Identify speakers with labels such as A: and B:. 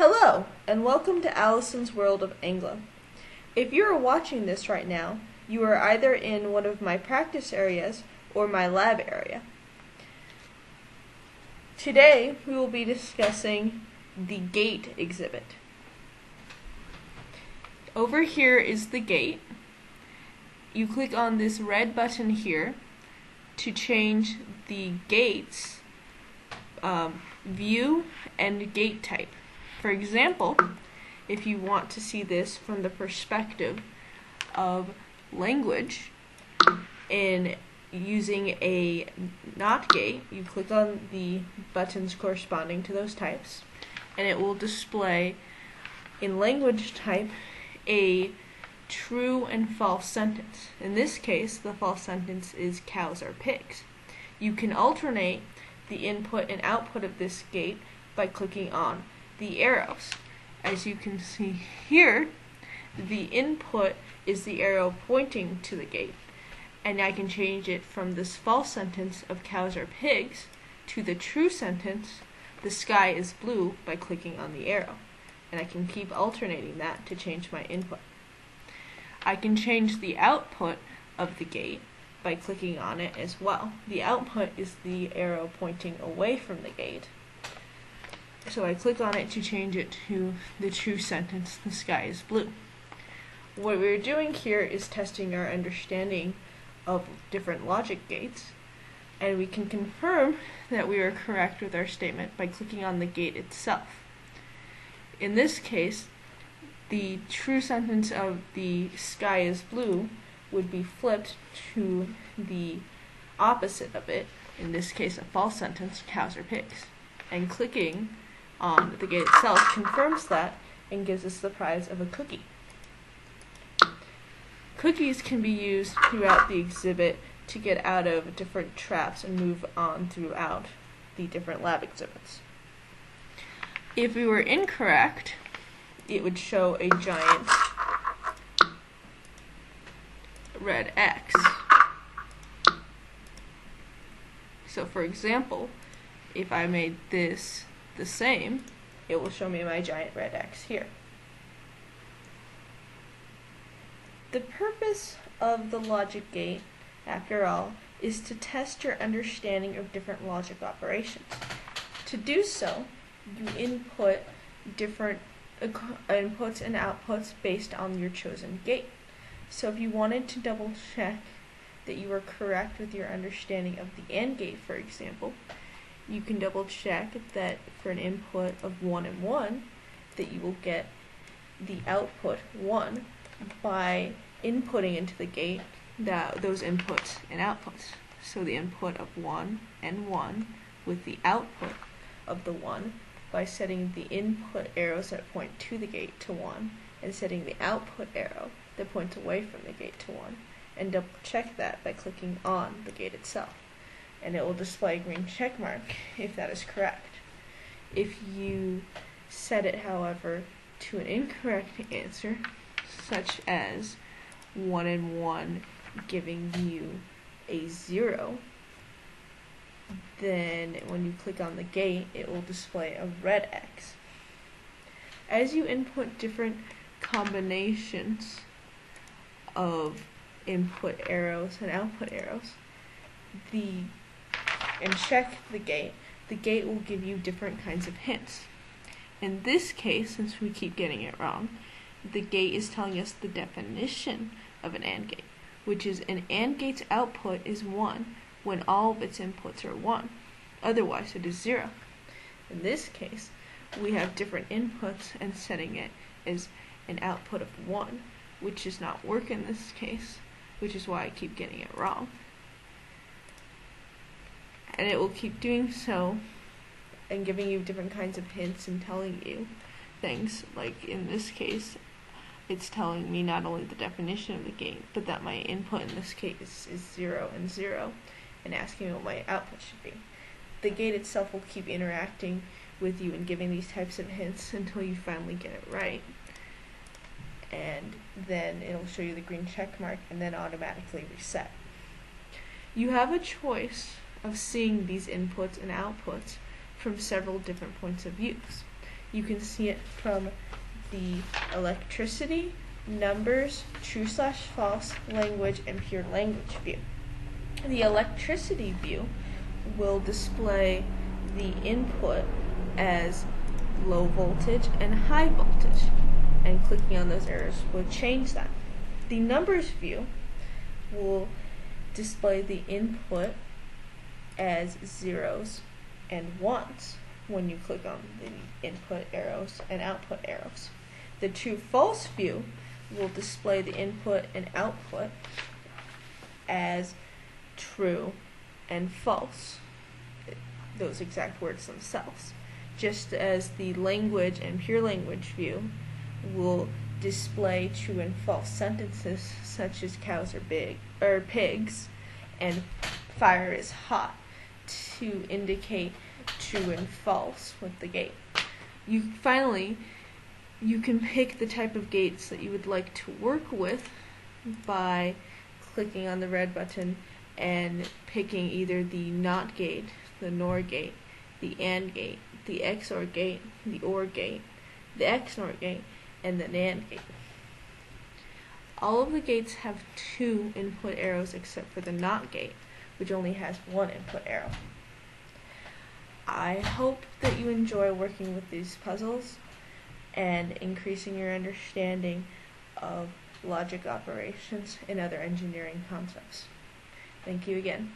A: Hello, and welcome to Allison's World of Englo. If you are watching this right now, you are either in one of my practice areas or my lab area. Today, we will be discussing the gate exhibit. Over here is the gate. You click on this red button here to change the gate's view and gate type. For example, if you want to see this from the perspective of language in using a NOT gate, you click on the buttons corresponding to those types, and it will display in language type a true and false sentence. In this case, the false sentence is cows are pigs. You can alternate the input and output of this gate by clicking on the arrows. As you can see here, the input is the arrow pointing to the gate, and I can change it from this false sentence of cows are pigs to the true sentence, the sky is blue, by clicking on the arrow. And I can keep alternating that to change my input. I can change the output of the gate by clicking on it as well. The output is the arrow pointing away from the gate. So I click on it to change it to the true sentence, the sky is blue. What we're doing here is testing our understanding of different logic gates, and we can confirm that we are correct with our statement by clicking on the gate itself. In this case, the true sentence of the sky is blue would be flipped to the opposite of it, in this case a false sentence, cows are pigs. And clicking on the gate itself confirms that and gives us the prize of a cookie. Cookies can be used throughout the exhibit to get out of different traps and move on throughout the different lab exhibits. If we were incorrect, it would show a giant red X. So for example, if I made this the same, it will show me my giant red X here. The purpose of the logic gate, after all, is to test your understanding of different logic operations. To do so, you input different inputs and outputs based on your chosen gate. So if you wanted to double check that you were correct with your understanding of the AND gate, for example, you can double check that for an input of 1 and 1, that you will get the output 1 by inputting into the gate those inputs and outputs. So the input of 1 and 1 with the output of the 1 by setting the input arrows that point to the gate to 1 and setting the output arrow that points away from the gate to 1, and double check that by clicking on the gate itself, and it will display a green check mark if that is correct. If you set it, however, to an incorrect answer, such as 1 and 1 giving you a 0, then when you click on the gate, it will display a red X. As you input different combinations of input arrows and output arrows, and check the gate will give you different kinds of hints. In this case, since we keep getting it wrong, the gate is telling us the definition of an AND gate, which is an AND gate's output is 1 when all of its inputs are 1. Otherwise, it is 0. In this case, we have different inputs and setting it as an output of 1, which does not work in this case, which is why I keep getting it wrong. And it will keep doing so and giving you different kinds of hints and telling you things, like in this case, it's telling me not only the definition of the gate, but that my input in this case is 0 and 0, and asking me what my output should be. The gate itself will keep interacting with you and giving these types of hints until you finally get it right. And then it'll show you the green check mark and then automatically reset. You have a choice of seeing these inputs and outputs from several different points of view. You can see it from the electricity, numbers, true/false, language, and pure language view. The electricity view will display the input as low voltage and high voltage, and clicking on those arrows will change that. The numbers view will display the input as zeros and ones when you click on the input arrows and output arrows. The true/false view will display the input and output as true and false, those exact words themselves, just as the language and pure language view will display true and false sentences such as cows are pigs and fire is hot to indicate true and false with the gate. Finally, you can pick the type of gates that you would like to work with by clicking on the red button and picking either the NOT gate, the NOR gate, the AND gate, the XOR gate, the OR gate, the XNOR gate, and the NAND gate. All of the gates have 2 input arrows except for the NOT gate, which only has 1 input arrow. I hope that you enjoy working with these puzzles and increasing your understanding of logic operations and other engineering concepts. Thank you again.